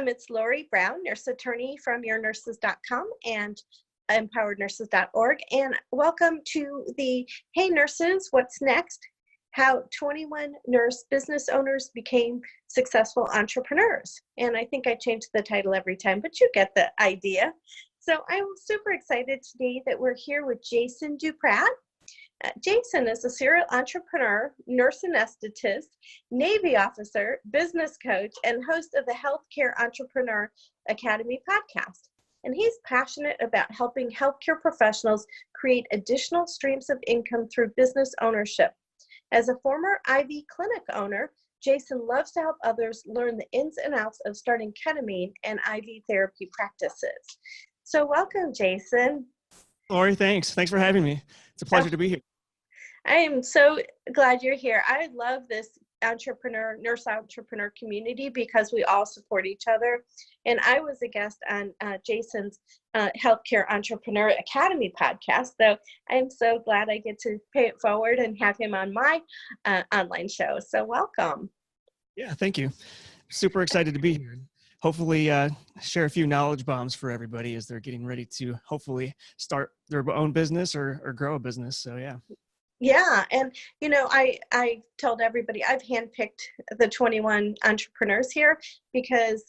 It's Lorie Brown, nurse attorney from yournurses.com and empowerednurses.org. And welcome to the Hey Nurses, What's Next? How 21 nurse business owners became successful entrepreneurs. And I think I change the title every time, but you get the idea. So I'm super excited today that we're here with Jason Duprat. Jason is a serial entrepreneur, nurse anesthetist, Navy officer, business coach, and host of the Healthcare Entrepreneur Academy podcast. And he's passionate about helping healthcare professionals create additional streams of income through business ownership. As a former IV clinic owner, Jason loves to help others learn the ins and outs of starting ketamine and IV therapy practices. So welcome, Jason. Lorie, thanks. Thanks for having me. It's a pleasure to be here. I am so glad you're here. I love this nurse entrepreneur community because we all support each other. And I was a guest on Jason's Healthcare Entrepreneur Academy podcast. So I'm so glad I get to pay it forward and have him on my online show. So welcome. Yeah, thank you. Super excited to be here. Hopefully share a few knowledge bombs for everybody as they're getting ready to hopefully start their own business or grow a business. So yeah. Yeah. And, you know, I told everybody I've handpicked the 21 entrepreneurs here because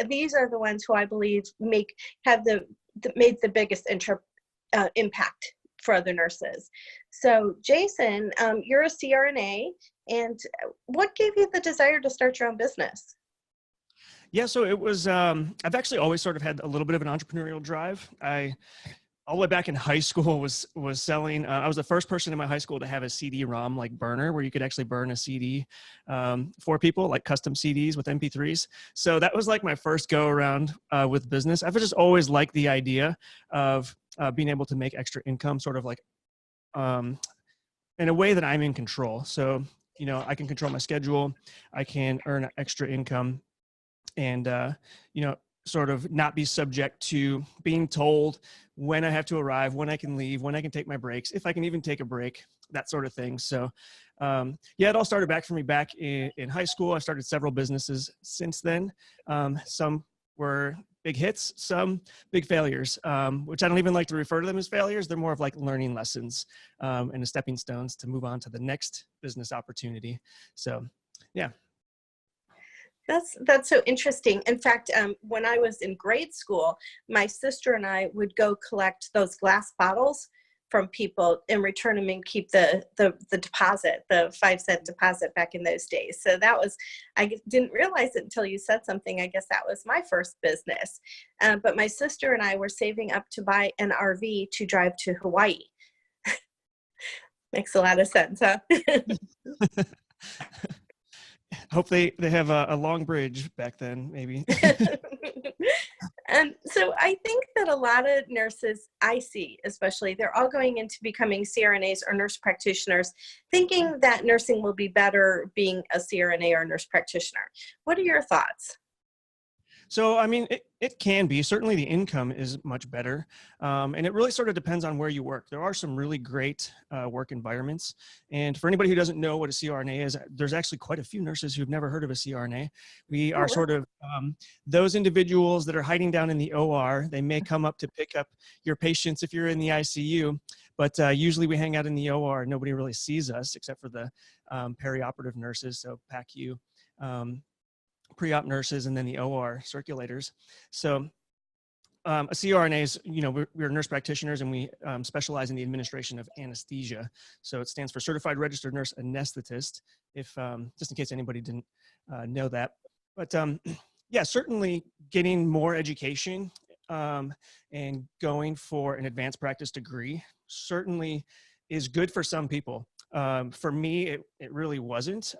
these are the ones who I believe made the biggest impact for other nurses. So Jason, you're a CRNA, and what gave you the desire to start your own business? Yeah, so it was, I've actually always sort of had a little bit of an entrepreneurial drive. All the way back in high school was selling. I was the first person in my high school to have a CD-ROM like burner where you could actually burn a CD for people, like custom CDs with MP3s. So that was like my first go around with business. I've just always liked the idea of being able to make extra income, sort of like in a way that I'm in control. So, you know, I can control my schedule. I can earn extra income and, you know, sort of not be subject to being told when I have to arrive, when I can leave, when I can take my breaks, if I can even take a break, that sort of thing. So yeah, it all started back for me back in high school. I started several businesses since then. Some were big hits, some big failures, which I don't even like to refer to them as failures. They're more of like learning lessons and stepping stones to move on to the next business opportunity. So yeah. That's so interesting. In fact, when I was in grade school, my sister and I would go collect those glass bottles from people and return them and keep the deposit, the 5-cent deposit back in those days. So that was, I didn't realize it until you said something. I guess that was my first business. But my sister and I were saving up to buy an RV to drive to Hawaii. Makes a lot of sense, huh? Hope they have a long bridge back then, maybe. And so I think that a lot of nurses I see, especially, they're all going into becoming CRNAs or nurse practitioners, thinking that nursing will be better being a CRNA or nurse practitioner. What are your thoughts? So, I mean, it can be. Certainly the income is much better. And it really sort of depends on where you work. There are some really great work environments. And for anybody who doesn't know what a CRNA is, there's actually quite a few nurses who've never heard of a CRNA. We are sort of those individuals that are hiding down in the OR. They may come up to pick up your patients if you're in the ICU, but usually we hang out in the OR. Nobody really sees us except for the perioperative nurses, so PACU. Pre-op nurses, and then the OR circulators. So a CRNA is, you know, we're nurse practitioners and we specialize in the administration of anesthesia. So it stands for Certified Registered Nurse Anesthetist, if just in case anybody didn't know that. But yeah, certainly getting more education and going for an advanced practice degree certainly is good for some people. For me, it really wasn't.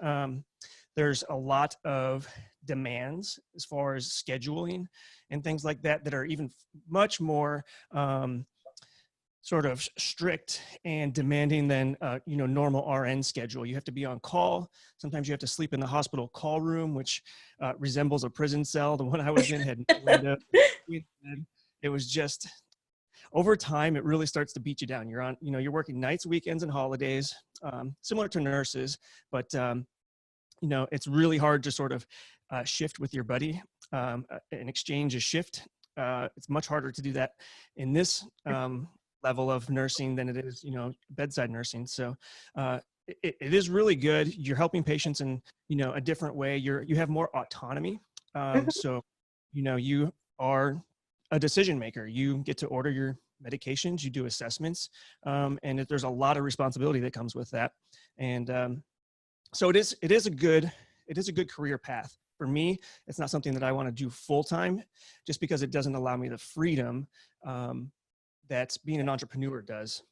There's a lot of demands as far as scheduling and things like that that are even much more sort of strict and demanding than you know, normal RN schedule. You have to be on call. Sometimes you have to sleep in the hospital call room, which resembles a prison cell. The one I was in had no window. It was just, over time, it really starts to beat you down. You're on, you know, you're working nights, weekends, and holidays, similar to nurses, but you know, it's really hard to sort of shift with your buddy. an exchange, a shift. It's much harder to do that in this level of nursing than it is, bedside nursing. So it is really good. You're helping patients in, a different way. You have more autonomy. So, you are a decision maker. You get to order your medications, you do assessments, and there's a lot of responsibility that comes with that. And so it is a good career path. For me, it's not something that I want to do full time, just because it doesn't allow me the freedom that being an entrepreneur does.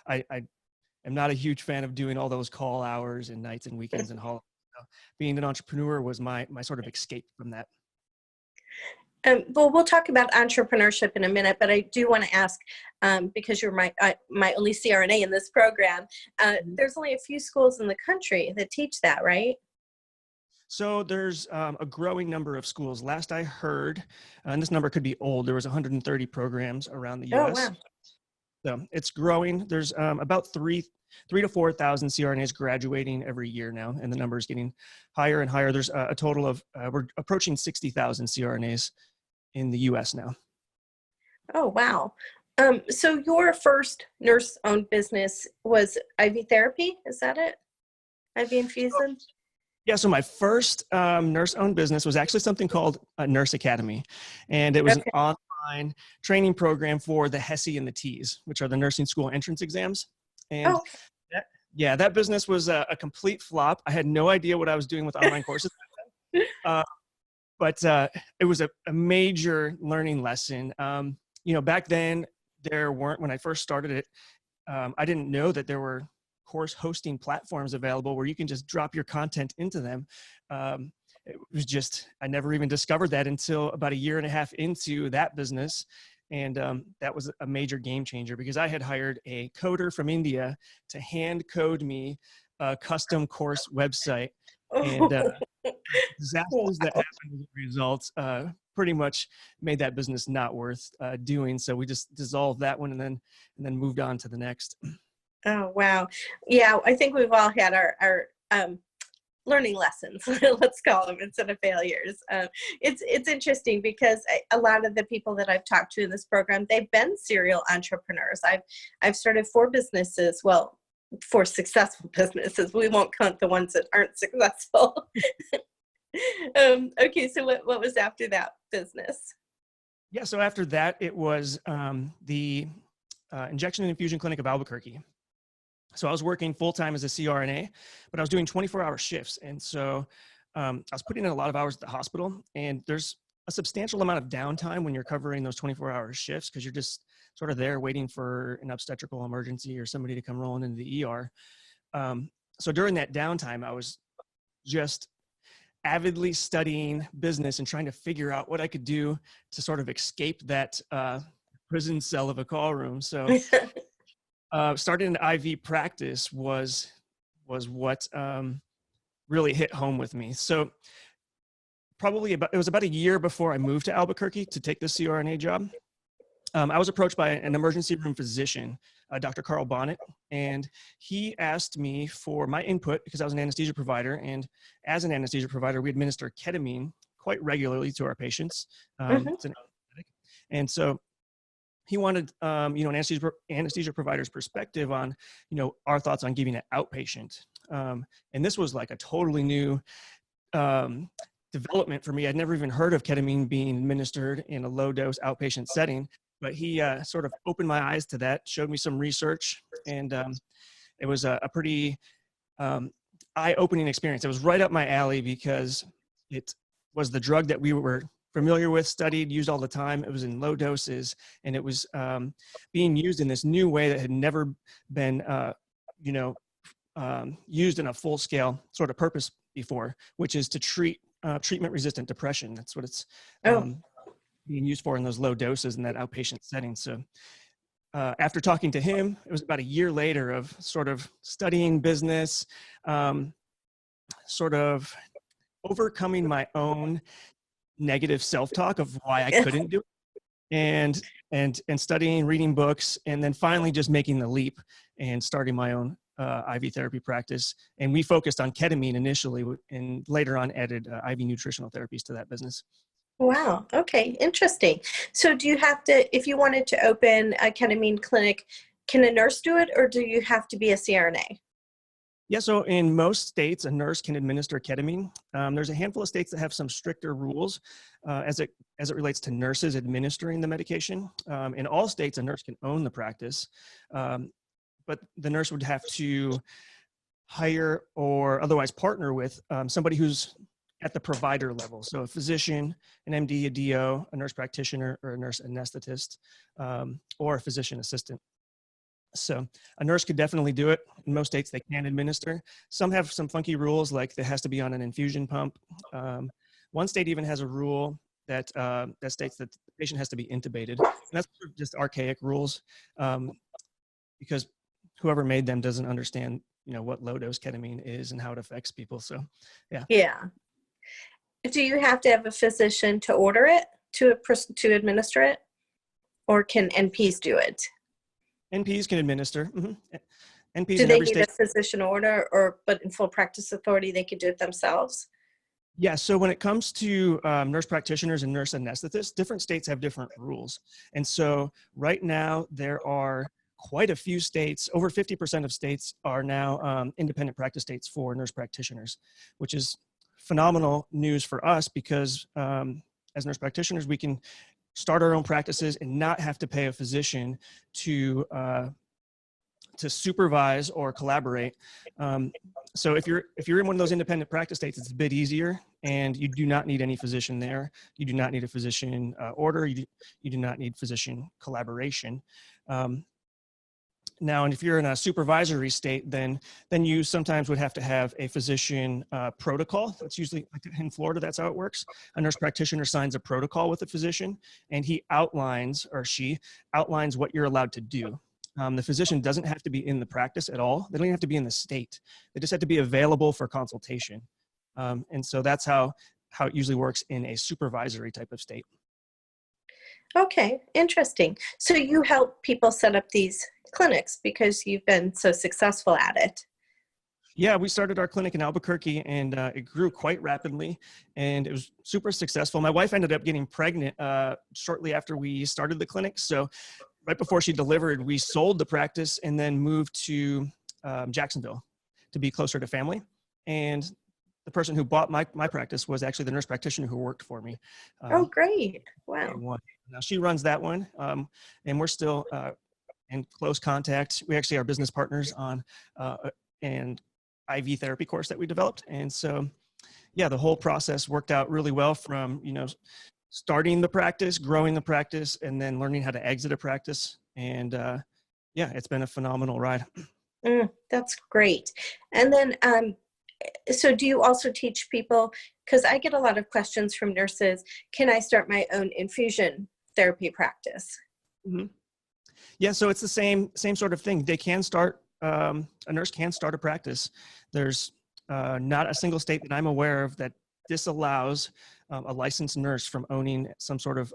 I am not a huge fan of doing all those call hours and nights and weekends and holidays. So being an entrepreneur was my sort of escape from that. Well, we'll talk about entrepreneurship in a minute, but I do want to ask, because you're my only CRNA in this program, there's only a few schools in the country that teach that, right? So there's a growing number of schools. Last I heard, and this number could be old, there was 130 programs around the U.S. Oh, wow. So it's growing. There's about 3,000 to 4,000 CRNAs graduating every year now, and the number is getting higher and higher. There's a total of, we're approaching 60,000 CRNAs in the U.S. now. Oh, wow. So your first nurse-owned business was IV therapy, is that it? IV infusion? Yeah, so my first nurse-owned business was actually something called Nurse Academy, and it was an online training program for the HESI and the TEAS, which are the nursing school entrance exams. And that business was a complete flop. I had no idea what I was doing with online courses. But it was a major learning lesson. Back then there weren't, when I first started it, I didn't know that there were course hosting platforms available where you can just drop your content into them. It was just, I never even discovered that until about a year and a half into that business. And that was a major game changer, because I had hired a coder from India to hand code me a custom course website. And disasters that happened as a result pretty much made that business not worth doing. So we just dissolved that one and then moved on to the next. Oh, wow. Yeah, I think we've all had our learning lessons, let's call them, instead of failures. It's interesting because a lot of the people that I've talked to in this program, they've been serial entrepreneurs. I've started 4 businesses, well, 4 successful businesses. We won't count the ones that aren't successful. Okay, so what was after that business? Yeah, so after that, it was the Injection and Infusion Clinic of Albuquerque. So I was working full-time as a CRNA, but I was doing 24-hour shifts. And so I was putting in a lot of hours at the hospital, and there's a substantial amount of downtime when you're covering those 24-hour shifts, because you're just sort of there waiting for an obstetrical emergency or somebody to come rolling into the ER. So during that downtime, I was just avidly studying business and trying to figure out what I could do to sort of escape that prison cell of a call room. So starting an IV practice was what really hit home with me. So it was about a year before I moved to Albuquerque to take the CRNA job. I was approached by an emergency room physician, Dr. Carl Bonnet, and he asked me for my input because I was an anesthesia provider. And as an anesthesia provider, we administer ketamine quite regularly to our patients. It's an anesthetic. And so he wanted, an anesthesia provider's perspective on, our thoughts on giving it outpatient. And this was like a totally new development for me. I'd never even heard of ketamine being administered in a low dose outpatient setting, but he sort of opened my eyes to that, showed me some research, and it was a pretty eye-opening experience. It was right up my alley because it was the drug that we were familiar with, studied, used all the time. It was in low doses, and it was being used in this new way that had never been, used in a full-scale sort of purpose before, which is to treat treatment-resistant depression. That's what it's being used for in those low doses in that outpatient setting. So after talking to him, it was about a year later of sort of studying business, sort of overcoming my own negative self-talk of why I couldn't do it, and studying, reading books, and then finally just making the leap and starting my own IV therapy practice. And we focused on ketamine initially and later on added IV nutritional therapies to that business. Wow. Okay. Interesting. So do you have to, if you wanted to open a ketamine clinic, can a nurse do it, or do you have to be a CRNA? Yeah, so in most states, a nurse can administer ketamine. There's a handful of states that have some stricter rules as it relates to nurses administering the medication. In all states, a nurse can own the practice, but the nurse would have to hire or otherwise partner with somebody who's at the provider level. So a physician, an MD, a DO, a nurse practitioner, or a nurse anesthetist, or a physician assistant. So a nurse could definitely do it. In most states, they can administer. Some have some funky rules, like there has to be on an infusion pump. One state even has a rule that states that the patient has to be intubated. And that's just archaic rules because whoever made them doesn't understand, what low dose ketamine is and how it affects people. So, yeah. Yeah. Do you have to have a physician to order it, to administer it, or can NPs do it? NPs can administer. NPs Do in they every need state. a physician order, but in full practice authority, they could do it themselves? Yeah, so when it comes to nurse practitioners and nurse anesthetists, different states have different rules. And so right now there are quite a few states, over 50% of states are now independent practice states for nurse practitioners, which is phenomenal news for us because as nurse practitioners, we can start our own practices and not have to pay a physician to supervise or collaborate. So if you're in one of those independent practice states, it's a bit easier, and you do not need any physician there. You do not need a physician order. You do not need physician collaboration. Now, and if you're in a supervisory state, then you sometimes would have to have a physician protocol. That's usually, like in Florida, that's how it works. A nurse practitioner signs a protocol with a physician, and he outlines, or she outlines, what you're allowed to do. The physician doesn't have to be in the practice at all. They don't even have to be in the state. They just have to be available for consultation. And so that's how it usually works in a supervisory type of state. Okay, interesting. So you help people set up these clinics because you've been so successful at it. Yeah, we started our clinic in Albuquerque, and it grew quite rapidly, and it was super successful. My wife ended up getting pregnant shortly after we started the clinic. So right before she delivered, we sold the practice and then moved to Jacksonville to be closer to family. And the person who bought my practice was actually the nurse practitioner who worked for me. Oh, great. Wow. Now she runs that one, and we're still in close contact. We actually are business partners on an IV therapy course that we developed. And so, yeah, the whole process worked out really well, from, starting the practice, growing the practice, and then learning how to exit a practice. And yeah, it's been a phenomenal ride. That's great. And then, so do you also teach people, because I get a lot of questions from nurses, can I start my own infusion therapy practice? Mm-hmm. Yeah, so it's the same sort of thing. They can start, a nurse can start a practice. There's not a single state that I'm aware of that disallows a licensed nurse from owning some sort of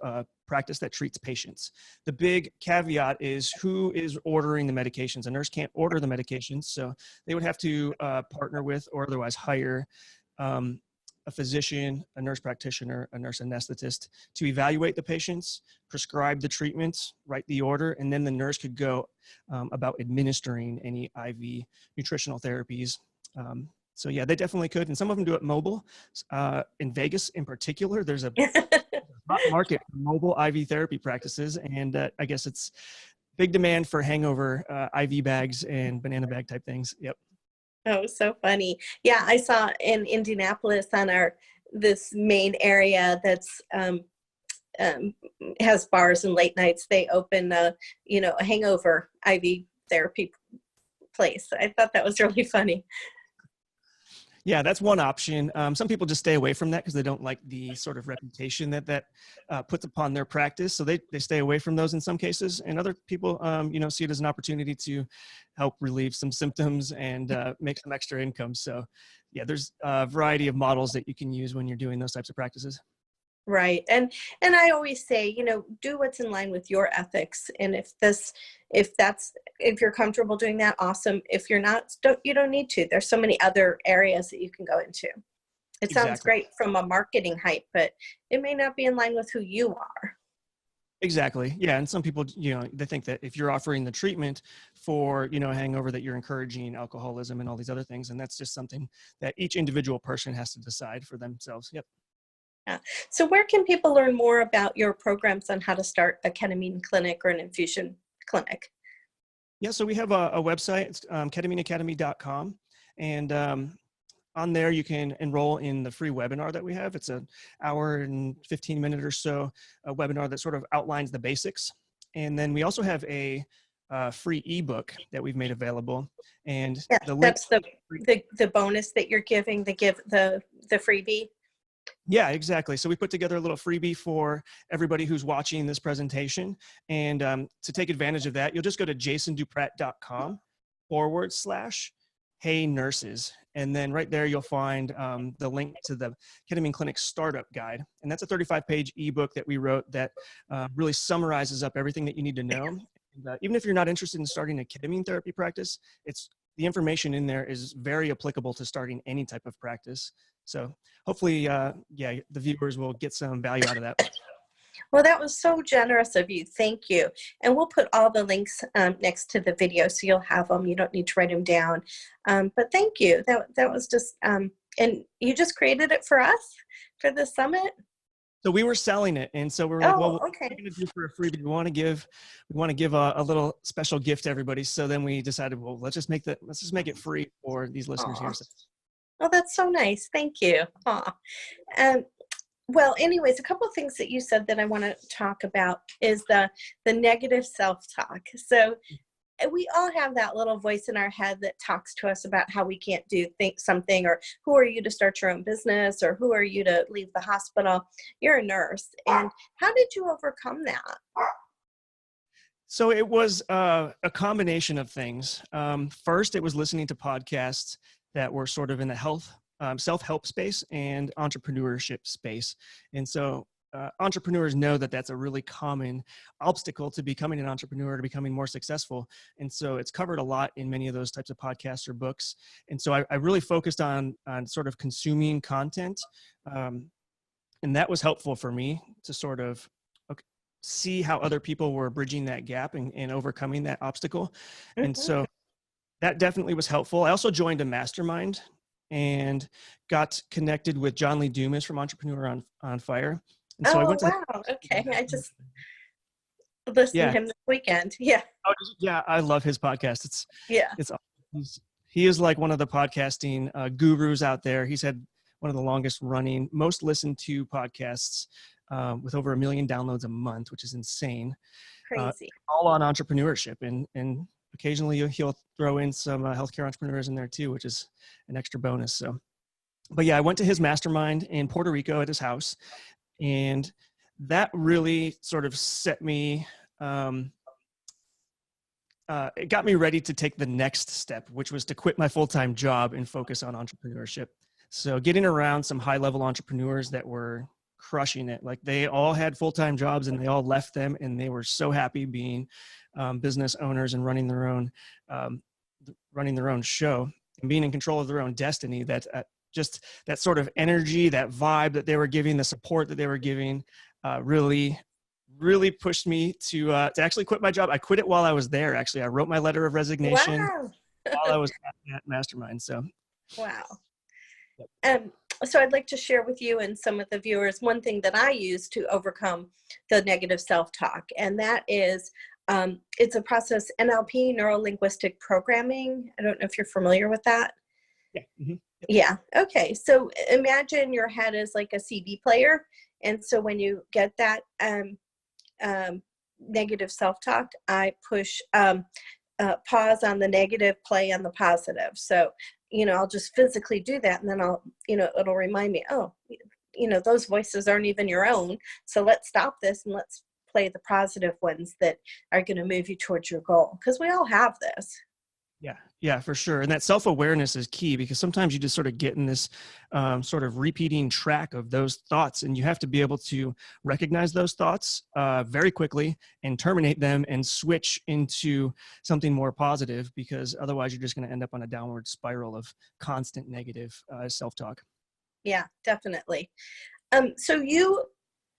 practice that treats patients. The big caveat is who is ordering the medications. A nurse can't order the medications, so they would have to partner with or otherwise hire a physician, a nurse practitioner, a nurse anesthetist to evaluate the patients, prescribe the treatments, write the order, and then the nurse could go about administering any IV nutritional therapies. So yeah, they definitely could. And some of them do it mobile. In Vegas in particular, there's a hot market for mobile IV therapy practices. And I guess it's big demand for Hangover IV bags and banana bag type things. Yep. Oh, so funny. Yeah, I saw in Indianapolis on this main area that's has bars and late nights. They open a Hangover IV therapy place. I thought that was really funny. Yeah, that's one option. Some people just stay away from that because they don't like the sort of reputation that puts upon their practice. So they stay away from those in some cases. And other people, see it as an opportunity to help relieve some symptoms and make some extra income. So yeah, there's a variety of models that you can use when you're doing those types of practices. Right. And I always say, do what's in line with your ethics. And if that's if you're comfortable doing that, awesome. If you're not, you don't need to. There's so many other areas that you can go into. It sounds Exactly. great from a marketing hype, but it may not be in line with who you are. Exactly. Yeah. And some people, they think that if you're offering the treatment for, a hangover, that you're encouraging alcoholism and all these other things. And that's just something that each individual person has to decide for themselves. Yep. Yeah. So where can people learn more about your programs on how to start a ketamine clinic or an infusion clinic? Yeah. So we have a website, it's ketamineacademy.com. And on there, you can enroll in the free webinar that we have. It's an hour and 15-minute or so a webinar that sort of outlines the basics. And then we also have a free ebook that we've made available. And yeah, the link, that's the bonus that you're giving, the freebie. Yeah, exactly. So we put together a little freebie for everybody who's watching this presentation. And to take advantage of that, you'll just go to jasonduprat.com/Hey Nurses. And then right there, you'll find the link to the Ketamine Clinic Startup Guide. And that's a 35-page ebook that we wrote that really summarizes up everything that you need to know. And, even if you're not interested in starting a ketamine therapy practice, the information in there is very applicable to starting any type of practice. So hopefully, the viewers will get some value out of that. Well, that was so generous of you. Thank you. And we'll put all the links next to the video so you'll have them. You don't need to write them down. But thank you. That was just, and you just created it for us for the summit? So we were selling it. And so we were like, well, what okay. are we going to do for a freebie? We want to give a little special gift to everybody. So then we decided, well, let's just make it free for these listeners here. So. Oh, that's so nice. Thank you. Well, anyways, a couple of things that you said that I want to talk about is the negative self-talk. So we all have that little voice in our head that talks to us about how we can't think something, or who are you to start your own business, or who are you to leave the hospital? You're a nurse. And how did you overcome that? So it was a combination of things. First, it was listening to podcasts that were sort of in the self-help space and entrepreneurship space. And so entrepreneurs know that that's a really common obstacle to becoming an entrepreneur, to becoming more successful. And so it's covered a lot in many of those types of podcasts or books. And so I really focused on sort of consuming content. And that was helpful for me to sort of see how other people were bridging that gap and overcoming that obstacle. Mm-hmm. And so that definitely was helpful. I also joined a mastermind and got connected with John Lee Dumas from Entrepreneur on Fire. And so I went to okay. I just listened to him this weekend. Yeah. Oh, yeah. I love his podcast. It's he is like one of the podcasting gurus out there. He's had one of the longest running, most listened to podcasts with over 1 million downloads a month, which is insane. Crazy. All on entrepreneurship, and occasionally he'll throw in some healthcare entrepreneurs in there too, which is an extra bonus. So, but yeah, I went to his mastermind in Puerto Rico at his house, and that really sort of set me, it got me ready to take the next step, which was to quit my full-time job and focus on entrepreneurship. So getting around some high-level entrepreneurs that were crushing it. Like, they all had full-time jobs and they all left them, and they were so happy being business owners and running their own show and being in control of their own destiny. That just that sort of energy, that vibe that they were giving, the support that they were giving, really pushed me to actually quit my job. I quit it while I was there. Actually, I wrote my letter of resignation while I was at Mastermind. So, wow. So I'd like to share with you and some of the viewers one thing that I use to overcome the negative self-talk, and that is it's a process, NLP Neurolinguistic Programming. I don't know if you're familiar with that. Yeah. Mm-hmm. Yeah. Okay. So imagine your head is like a CD player, and so when you get that negative self-talk, I push pause on the negative, play on the positive. So I'll just physically do that, and then it'll remind me, those voices aren't even your own. So let's stop this and let's play the positive ones that are going to move you towards your goal. Because we all have this. Yeah, Yeah, for sure. And that self-awareness is key, because sometimes you just sort of get in this sort of repeating track of those thoughts, and you have to be able to recognize those thoughts very quickly and terminate them and switch into something more positive, because otherwise you're just going to end up on a downward spiral of constant negative self-talk. Yeah, definitely.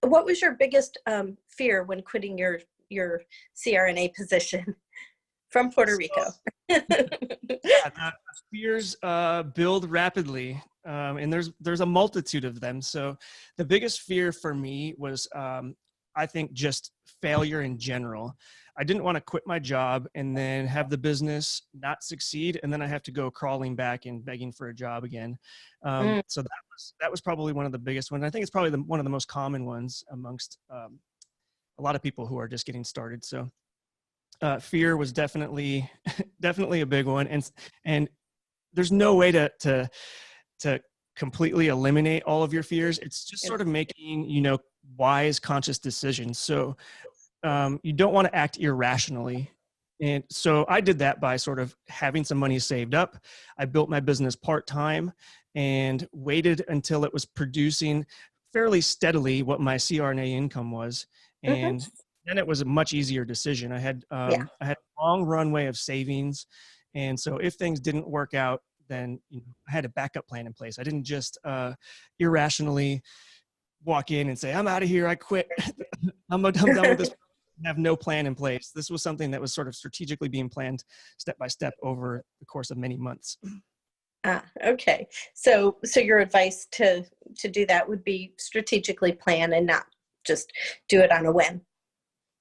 What was your biggest fear when quitting your CRNA position from Puerto Rico? Yeah, the fears build rapidly, and there's a multitude of them. So the biggest fear for me was, I think, just failure in general. I didn't want to quit my job and then have the business not succeed, and then I have to go crawling back and begging for a job again. So that was probably one of the biggest ones. I think it's probably one of the most common ones amongst a lot of people who are just getting started. So fear was definitely definitely a big one, and there's no way to completely eliminate all of your fears. It's just sort of making, wise, conscious decisions. So you don't want to act irrationally. And so I did that by sort of having some money saved up. I built my business part-time and waited until it was producing fairly steadily what my CRNA income was. And then it was a much easier decision. I had a long runway of savings. And so if things didn't work out, then I had a backup plan in place. I didn't just irrationally walk in and say, I'm out of here, I quit. I'm done with this. Have no plan in place. This was something that was sort of strategically being planned step by step over the course of many months. Okay. So your advice to do that would be strategically plan and not just do it on a whim.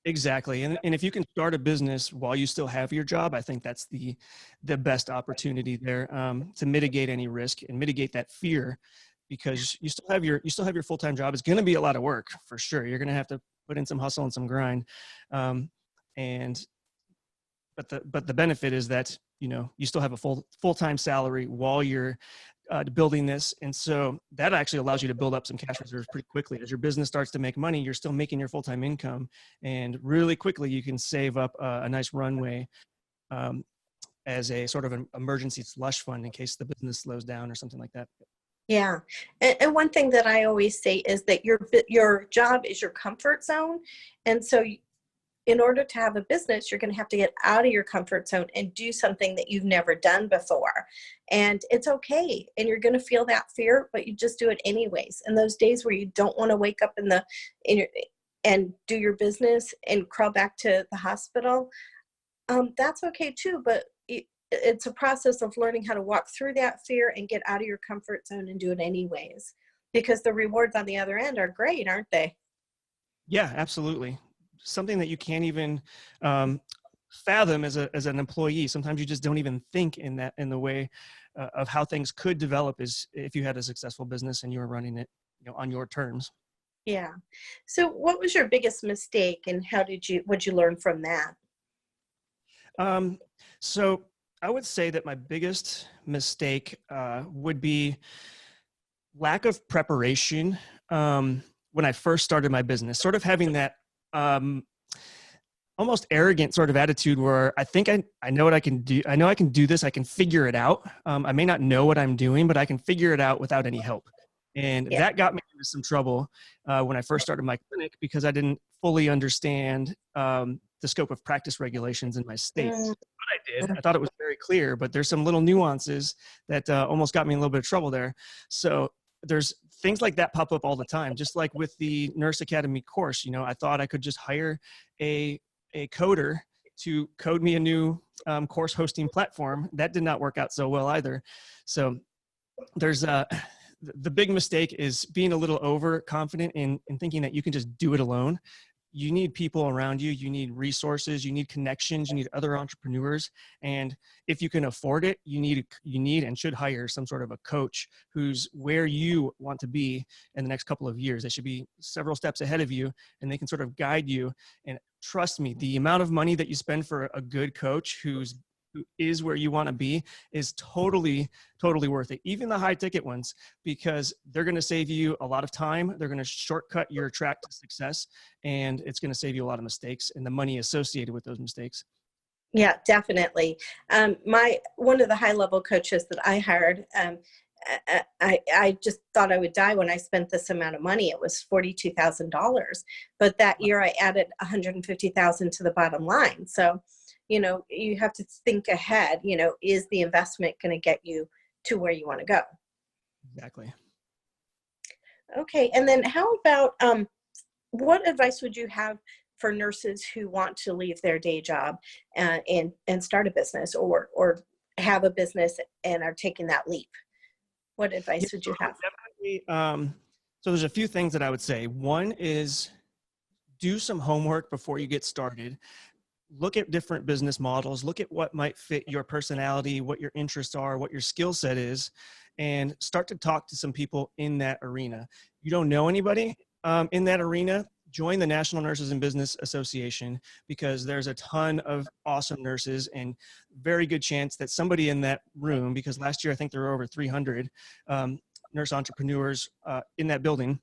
Exactly. And if you can start a business while you still have your job, I think that's the best opportunity there, to mitigate any risk and mitigate that fear, because you still have your full-time job. It's going to be a lot of work for sure. You're going to have to put in some hustle and some grind. But the benefit is that, you still have a full-time salary while you're building this. And so that actually allows you to build up some cash reserves pretty quickly. As your business starts to make money, you're still making your full-time income, and really quickly you can save up a nice runway as a sort of an emergency slush fund in case the business slows down or something like that. Yeah. And one thing that I always say is that your job is your comfort zone. And so in order to have a business, you're going to have to get out of your comfort zone and do something that you've never done before. And it's okay. And you're going to feel that fear, but you just do it anyways. And those days where you don't want to wake up and do your business and crawl back to the hospital, that's okay too. But it's a process of learning how to walk through that fear and get out of your comfort zone and do it anyways, because the rewards on the other end are great, aren't they? Yeah, absolutely. Something that you can't even fathom as an employee. Sometimes you just don't even think in the way of how things could develop is if you had a successful business and you were running it, on your terms. Yeah. So what was your biggest mistake, and what'd you learn from that? So I would say that my biggest mistake would be lack of preparation when I first started my business, sort of having that almost arrogant sort of attitude where I think I know what I can do. I know I can do this. I can figure it out. I may not know what I'm doing, but I can figure it out without any help. And that got me into some trouble when I first started my clinic, because I didn't fully understand the scope of practice regulations in my state. What I did, I thought it was very clear, but there's some little nuances that almost got me in a little bit of trouble there. So there's things like that pop up all the time. Just like with the Nurse Academy course, I thought I could just hire a coder to code me a new course hosting platform. That did not work out so well either. So there's the big mistake is being a little overconfident in thinking that you can just do it alone. You need people around you. You need resources. You need connections. You need other entrepreneurs. And if you can afford it, you need and should hire some sort of a coach who's where you want to be in the next couple of years. They should be several steps ahead of you, and they can sort of guide you. And trust me, the amount of money that you spend for a good coach who is where you want to be is totally worth it. Even the high ticket ones, because they're going to save you a lot of time. They're going to shortcut your track to success, and it's going to save you a lot of mistakes and the money associated with those mistakes. Yeah, definitely. One of the high level coaches that I hired, I just thought I would die when I spent this amount of money. It was $42,000, but that year I added 150,000 to the bottom line. So, you have to think ahead. Is the investment going to get you to where you want to go? Exactly. Okay, and then how about what advice would you have for nurses who want to leave their day job and start a business, or have a business and are taking that leap? What Yeah, advice would you have? definitely. So there's a few things that I would say. One is do some homework before you get started. Look at different business models, look at what might fit your personality, what your interests are, what your skill set is, and start to talk to some people in that arena. You don't know anybody in that arena, join the National Nurses in Business Association, because there's a ton of awesome nurses and very good chance that somebody in that room, because last year I think there were over 300 nurse entrepreneurs in that building.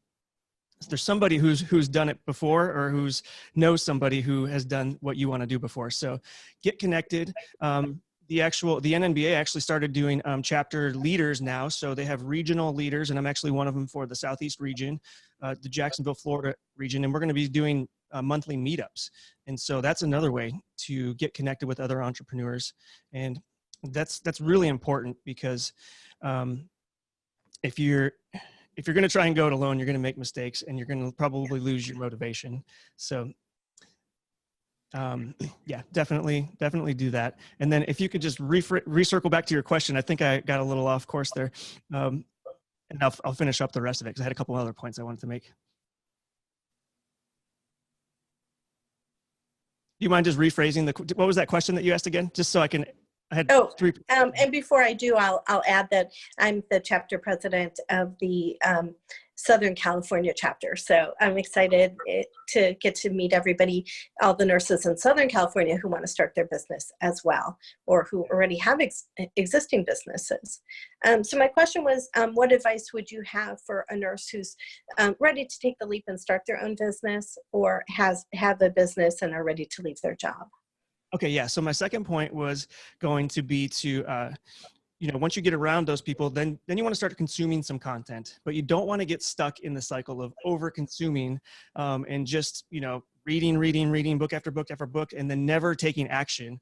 There's somebody who's done it before, or knows somebody who has done what you want to do before. So get connected. The NNBA actually started doing chapter leaders now. So they have regional leaders, and I'm actually one of them for the Southeast region, the Jacksonville, Florida region. And we're going to be doing monthly meetups. And so that's another way to get connected with other entrepreneurs. And that's really important, because if you're going to try and go it alone, you're going to make mistakes and you're going to probably lose your motivation. So yeah, definitely do that. And then if you could just recircle back to your question, I think I got a little off course there. And I'll finish up the rest of it, because I had a couple other points I wanted to make. Do you mind just rephrasing what was that question that you asked again? Just so I had three. And before I do, I'll add that I'm the chapter president of the Southern California chapter. So I'm excited to get to meet everybody, all the nurses in Southern California who want to start their business as well, or who already have existing businesses. So my question was, what advice would you have for a nurse who's ready to take the leap and start their own business, or have a business and are ready to leave their job? Okay, yeah. So my second point was going to be to, once you get around those people, then you want to start consuming some content, but you don't want to get stuck in the cycle of over consuming and just, reading book after book after book, and then never taking action.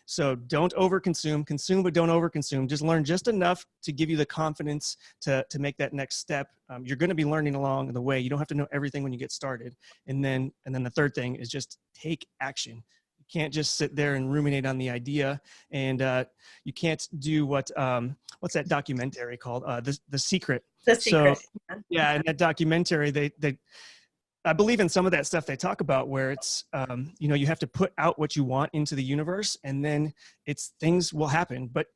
So don't overconsume, consume, but don't overconsume. Just learn just enough to give you the confidence to make that next step. You're going to be learning along the way. You don't have to know everything when you get started. And then the third thing is just take action. Can't just sit there and ruminate on the idea, and you can't do what's that documentary called, The Secret. The Secret. So yeah, in that documentary, I believe in some of that stuff they talk about, where it's you have to put out what you want into the universe, and then things will happen. But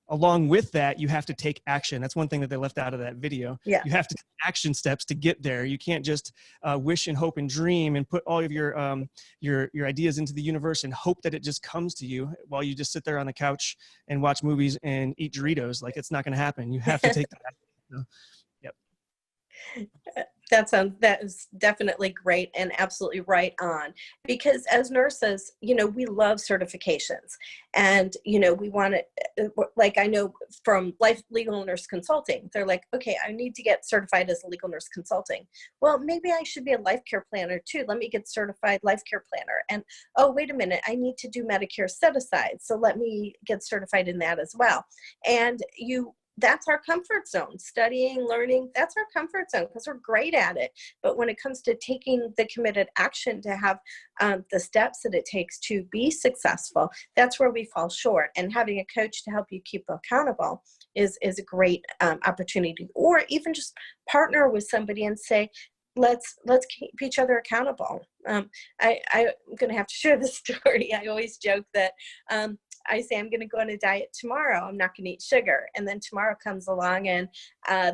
along with that, you have to take action. That's one thing that they left out of that video. Yeah. You have to take action steps to get there. You can't just wish and hope and dream and put all of your ideas into the universe and hope that it just comes to you while you just sit there on the couch and watch movies and eat Doritos. Like, it's not going to happen. You have to take that action. Yep. That is definitely great and absolutely right on, because as nurses, we love certifications, and, we want to, like, I know from legal nurse consulting, they're like, okay, I need to get certified as a legal nurse consulting. Well, maybe I should be a life care planner too. Let me get certified life care planner. And, oh, wait a minute, I need to do Medicare set aside. So let me get certified in that as well. And that's our comfort zone. Studying, learning, that's our comfort zone, because we're great at it. But when it comes to taking the committed action to have the steps that it takes to be successful, that's where we fall short. And having a coach to help you keep accountable is a great opportunity. Or even just partner with somebody and say, let's keep each other accountable. I'm going to have to share this story. I always joke that I say I'm going to go on a diet tomorrow. I'm not going to eat sugar. And then tomorrow comes along and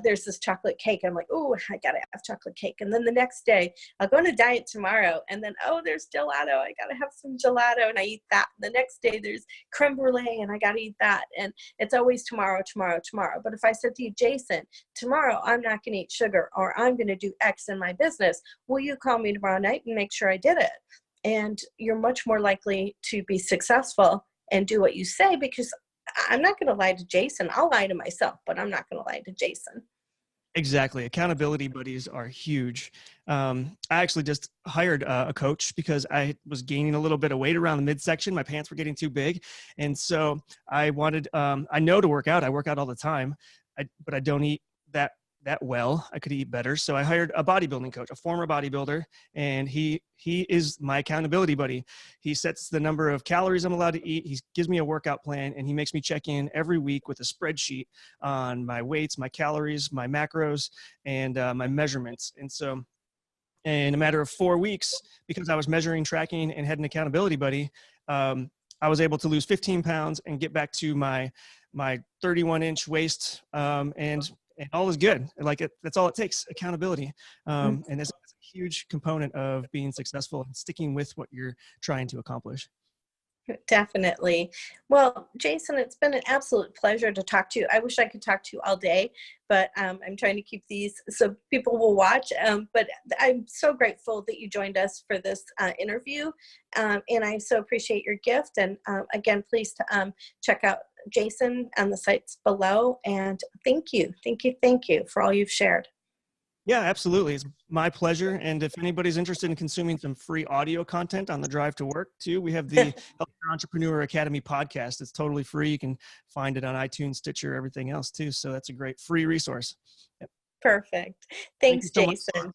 there's this chocolate cake. I'm like, oh, I got to have chocolate cake. And then the next day I'll go on a diet tomorrow. And then, oh, there's gelato. I got to have some gelato, and I eat that. And the next day there's creme brulee, and I got to eat that. And it's always tomorrow, tomorrow, tomorrow. But if I said to you, Jason, tomorrow I'm not going to eat sugar, or I'm going to do X in my business, will you call me tomorrow night and make sure I did it? and you're much more likely to be successful and do what you say, because I'm not going to lie to Jason. I'll lie to myself, but I'm not going to lie to Jason. Exactly. Accountability buddies are huge. I actually just hired a coach because I was gaining a little bit of weight around the midsection. My pants were getting too big. And so I wanted, I know to work out. I work out all the time, but I don't eat that well. I could eat better. So I hired a bodybuilding coach, a former bodybuilder, and he is my accountability buddy. He sets the number of calories I'm allowed to eat. He gives me a workout plan, and he makes me check in every week with a spreadsheet on my weights, my calories, my macros, and my measurements. And so in a matter of 4 weeks, because I was measuring, tracking, and had an accountability buddy, I was able to lose 15 pounds and get back to my 31-inch waist, and all is good. Like that's all it takes, accountability. And that's a huge component of being successful and sticking with what you're trying to accomplish. Definitely. Well, Jason, it's been an absolute pleasure to talk to you. I wish I could talk to you all day, but I'm trying to keep these so people will watch. But I'm so grateful that you joined us for this interview. And I so appreciate your gift. And again, please check out Jason on the sites below. And thank you for all you've shared. Yeah, absolutely. It's my pleasure. And if anybody's interested in consuming some free audio content on the drive to work too, we have the Healthcare Entrepreneur Academy podcast. It's totally free. You can find it on iTunes, Stitcher, everything else too. So that's a great free resource. Yep. Perfect. Thanks, Thank you so Jason. much.